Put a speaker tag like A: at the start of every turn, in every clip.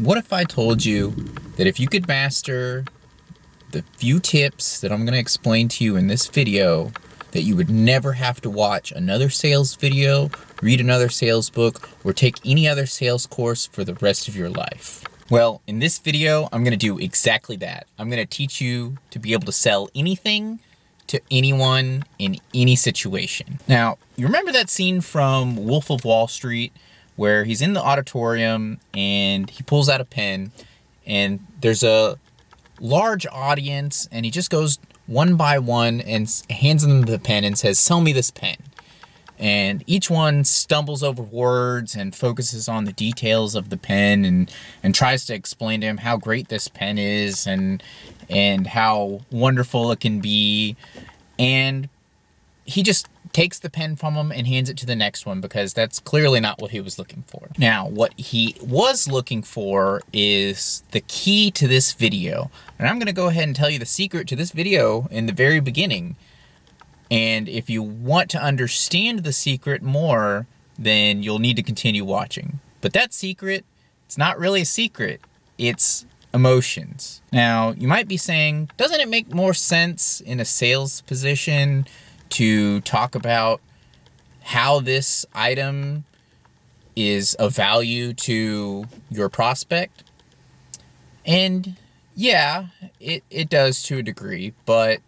A: What if I told you that if you could master the few tips that I'm going to explain to you in this video, that you would never have to watch another sales video, read another sales book, or take any other sales course for the rest of your life? Well, in this video, I'm going to do exactly that. I'm going to teach you to be able to sell anything to anyone in any situation. Now, you remember that scene from Wolf of Wall Street where he's in the auditorium and he pulls out a pen and there's a large audience and he just goes one by one and hands them the pen and says, "Sell me this pen." And each one stumbles over words and focuses on the details of the pen and tries to explain to him how great this pen is and how wonderful it can be. And he just takes the pen from him and hands it to the next one because that's clearly not what he was looking for. Now, what he was looking for is the key to this video. And I'm going to go ahead and tell you the secret to this video in the very beginning. And if you want to understand the secret more, then you'll need to continue watching. But that secret, it's not really a secret. It's emotions. Now, you might be saying, doesn't it make more sense in a sales position to talk about how this item is of value to your prospect? And yeah, it does to a degree, but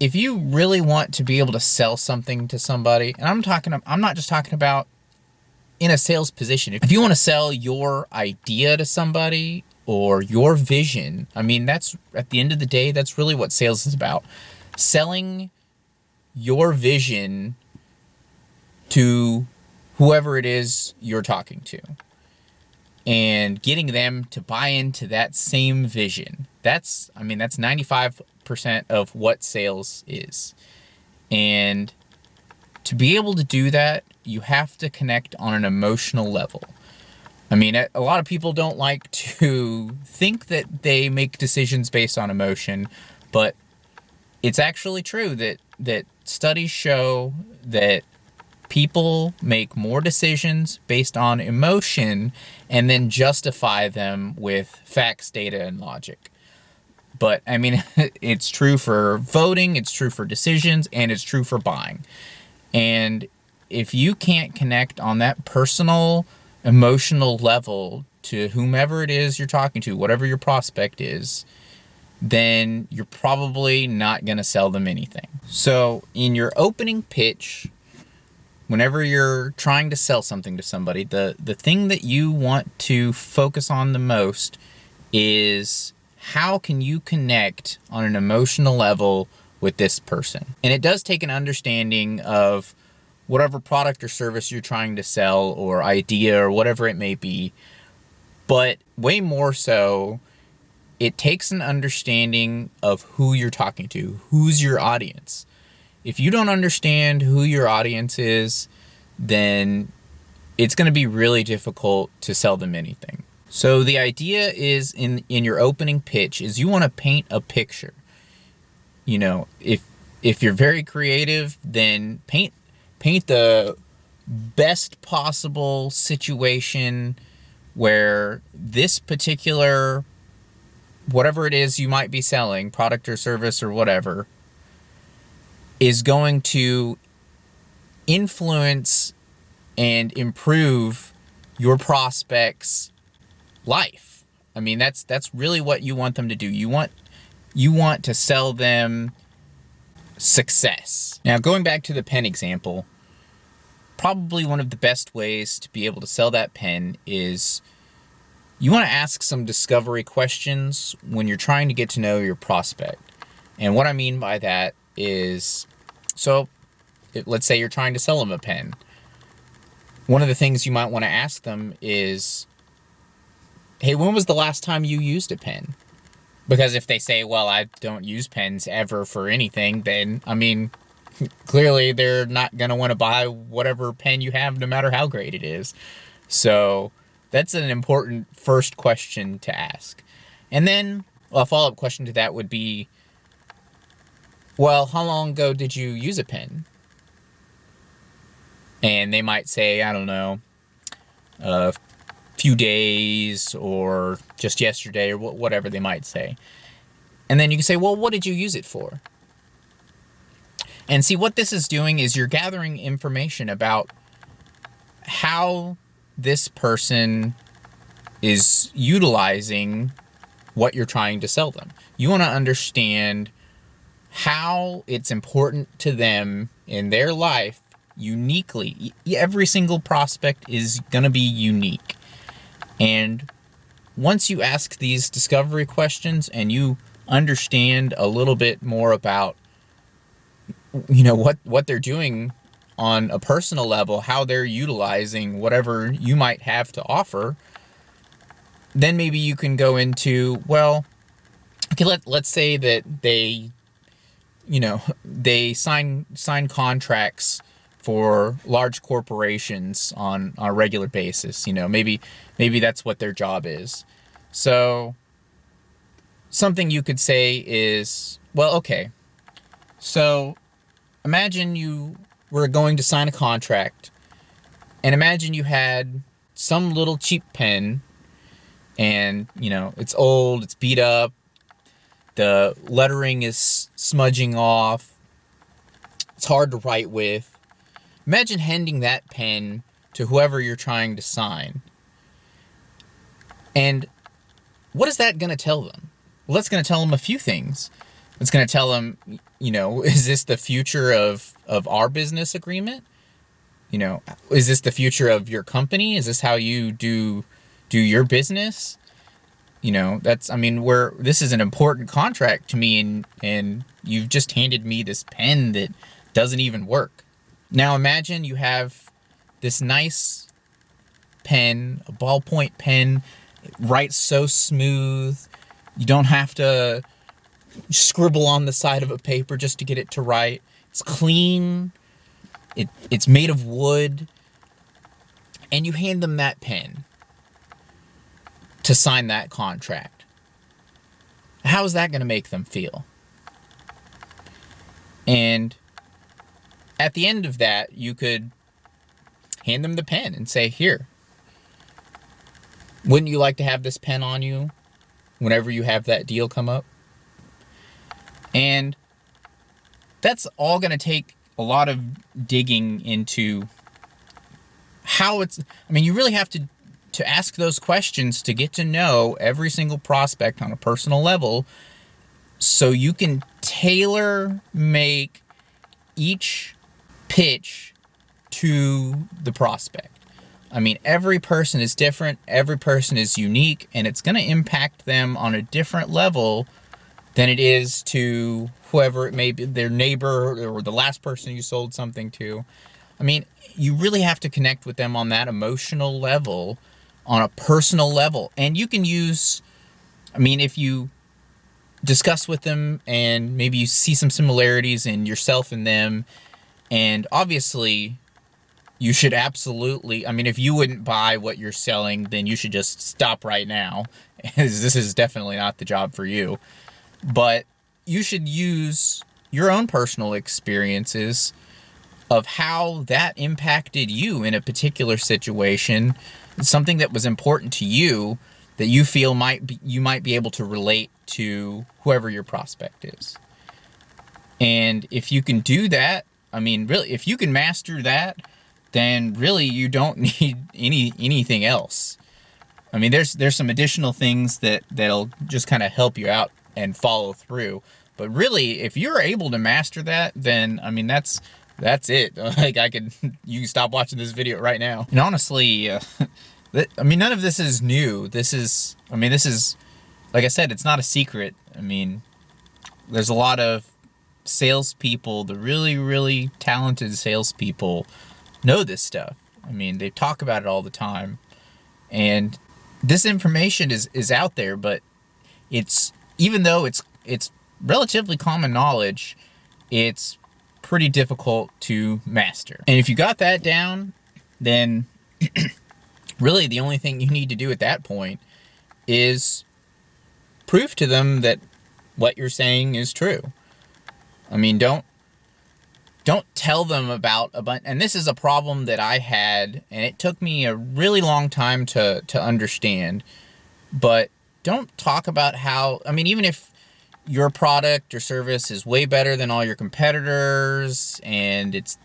A: if you really want to be able to sell something to somebody, and I'm not just talking about in a sales position. If you want to sell your idea to somebody or your vision, I mean, that's at the end of the day, that's really what sales is about. Selling your vision to whoever it is you're talking to and getting them to buy into that same vision. That's 95% of what sales is. And to be able to do that, you have to connect on an emotional level. I mean, a lot of people don't like to think that they make decisions based on emotion, but it's actually true that studies show that people make more decisions based on emotion and then justify them with facts, data, and logic. But I mean, it's true for voting, it's true for decisions, and it's true for buying. And if you can't connect on that personal, emotional level to whomever it is you're talking to, whatever your prospect is, then you're probably not going to sell them anything. So in your opening pitch, whenever you're trying to sell something to somebody, the thing that you want to focus on the most is how can you connect on an emotional level with this person? And it does take an understanding of whatever product or service you're trying to sell or idea or whatever it may be. But way more so, it takes an understanding of who you're talking to, who's your audience. If you don't understand who your audience is, then it's going to be really difficult to sell them anything. So the idea is in your opening pitch is you want to paint a picture. You know, if you're very creative, then paint the best possible situation where this particular, whatever it is you might be selling, product or service or whatever, is going to influence and improve your prospect's life. I mean, that's really what you want them to do. You want to sell them success. Now, going back to the pen example, probably one of the best ways to be able to sell that pen is you want to ask some discovery questions when you're trying to get to know your prospect. And what I mean by that is, let's say you're trying to sell them a pen. One of the things you might want to ask them is, hey, when was the last time you used a pen? Because if they say, well, I don't use pens ever for anything, then, I mean, clearly they're not going to want to buy whatever pen you have, no matter how great it is. So that's an important first question to ask. And then a follow-up question to that would be, well, how long ago did you use a pen? And they might say, I don't know, few days or just yesterday or whatever they might say. And then you can say, well, what did you use it for? And see, what this is doing is you're gathering information about how this person is utilizing what you're trying to sell them. You want to understand how it's important to them in their life uniquely. Every single prospect is going to be unique. And once you ask these discovery questions and you understand a little bit more about, what they're doing on a personal level, how they're utilizing whatever you might have to offer, then maybe you can go into, well, okay, let's say that they sign contracts for large corporations on a regular basis. Maybe that's what their job is. So something you could say is, well, okay, so imagine you were going to sign a contract, and imagine you had some little cheap pen, and it's old, it's beat up, the lettering is smudging off, it's hard to write with. Imagine handing that pen to whoever you're trying to sign. And what is that going to tell them? Well, that's going to tell them a few things. It's going to tell them, is this the future of our business agreement? Is this the future of your company? Is this how you do your business? This is an important contract to me, and you've just handed me this pen that doesn't even work. Now imagine you have this nice pen, a ballpoint pen. It writes so smooth. You don't have to scribble on the side of a paper just to get it to write. It's clean. It's made of wood. And you hand them that pen to sign that contract. How is that going to make them feel? And at the end of that, you could hand them the pen and say, here, wouldn't you like to have this pen on you whenever you have that deal come up? And that's all going to take a lot of digging into how you really have to ask those questions to get to know every single prospect on a personal level, so you can tailor make each pitch to the prospect. Every person is different, every person is unique, and it's going to impact them on a different level than it is to whoever it may be, their neighbor or the last person you sold something to. You really have to connect with them on that emotional level, on a personal level. And you can use, if you discuss with them and maybe you see some similarities in yourself and them, and obviously you should absolutely, if you wouldn't buy what you're selling, then you should just stop right now. This is definitely not the job for you. But you should use your own personal experiences of how that impacted you in a particular situation, something that was important to you that you feel you might be able to relate to whoever your prospect is. And if you can do that, really, if you can master that, then really you don't need anything else. There's some additional things that'll just kind of help you out and follow through. But really, if you're able to master that, then that's it. You can stop watching this video right now. And honestly, none of this is new. This is, like I said, it's not a secret. There's a lot of salespeople, the really, really talented salespeople, know this stuff. They talk about it all the time. And this information is out there, but even though it's relatively common knowledge, it's pretty difficult to master. And if you got that down, then really the only thing you need to do at that point is prove to them that what you're saying is true. Don't tell them about a bunch, and this is a problem that I had, and it took me a really long time to understand, but don't talk about how, I mean, even if your product or service is way better than all your competitors, and it's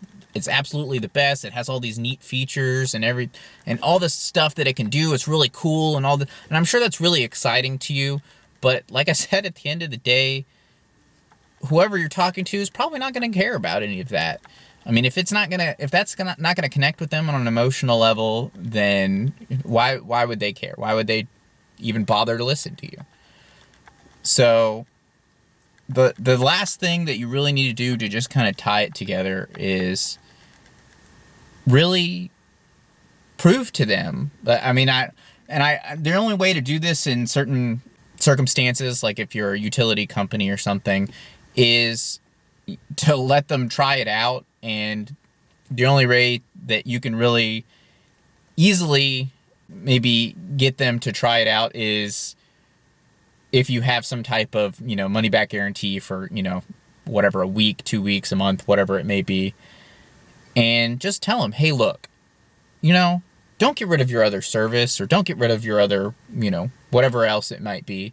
A: absolutely the best, it has all these neat features and all this stuff that it can do, it's really cool and and I'm sure that's really exciting to you, but like I said, at the end of the day, whoever you're talking to is probably not going to care about any of that. I mean, if that's not going to connect with them on an emotional level, then why would they care? Why would they even bother to listen to you? So the last thing that you really need to do to just kind of tie it together is really prove to them. I mean, the only way to do this in certain circumstances, like if you're a utility company or something, is to let them try it out. And the only way that you can really easily maybe get them to try it out is if you have some type of, money back guarantee for, whatever, a week, 2 weeks, a month, whatever it may be. And just tell them, hey, look, don't get rid of your other service, or don't get rid of your other, whatever else it might be.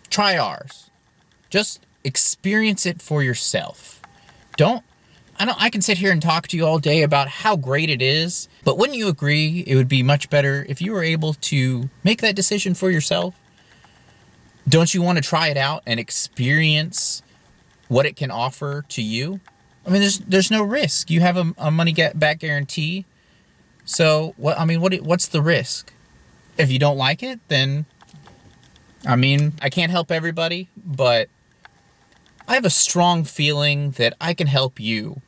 A: Try ours. Just experience it for yourself. I can sit here and talk to you all day about how great it is, but wouldn't you agree it would be much better if you were able to make that decision for yourself? Don't you want to try it out and experience what it can offer to you? I mean, there's no risk. You have a money back guarantee. So what's the risk? If you don't like it, then, I mean, I can't help everybody, but I have a strong feeling that I can help you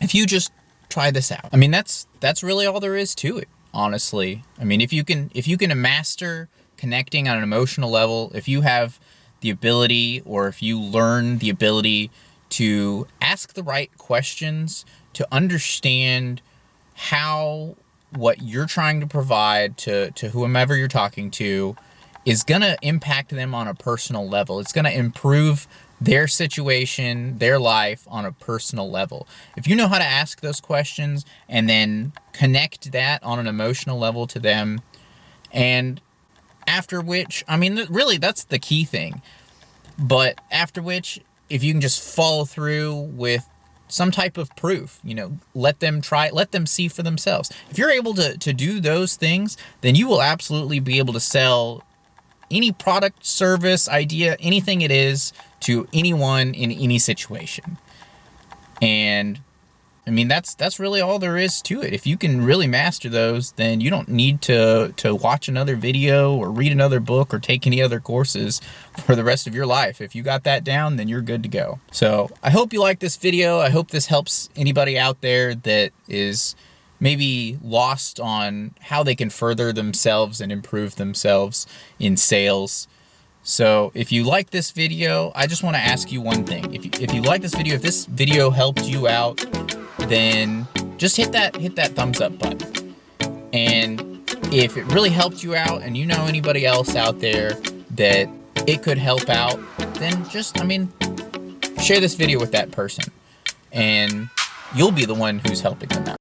A: if you just try this out. I mean, that's really all there is to it, honestly. I mean, if you can master connecting on an emotional level, if you have the ability, or if you learn the ability to ask the right questions, to understand how what you're trying to provide to whomever you're talking to is going to impact them on a personal level. It's going to improve their situation, their life on a personal level. If you know how to ask those questions and then connect that on an emotional level to them, and after which, I mean, really, that's the key thing. But after which, if you can just follow through with some type of proof, let them try it, let them see for themselves. If you're able to do those things, then you will absolutely be able to sell any product, service, idea, anything it is, to anyone in any situation. And I mean, that's really all there is to it. If you can really master those, then you don't need to watch another video or read another book or take any other courses for the rest of your life. If you got that down, then you're good to go. So I hope you like this video. I hope this helps anybody out there that is maybe lost on how they can further themselves and improve themselves in sales. So if you like this video, I just want to ask you one thing. If you like this video, if this video helped you out, then just hit that thumbs up button. And if it really helped you out and you know anybody else out there that it could help out, then just, share this video with that person, and you'll be the one who's helping them out.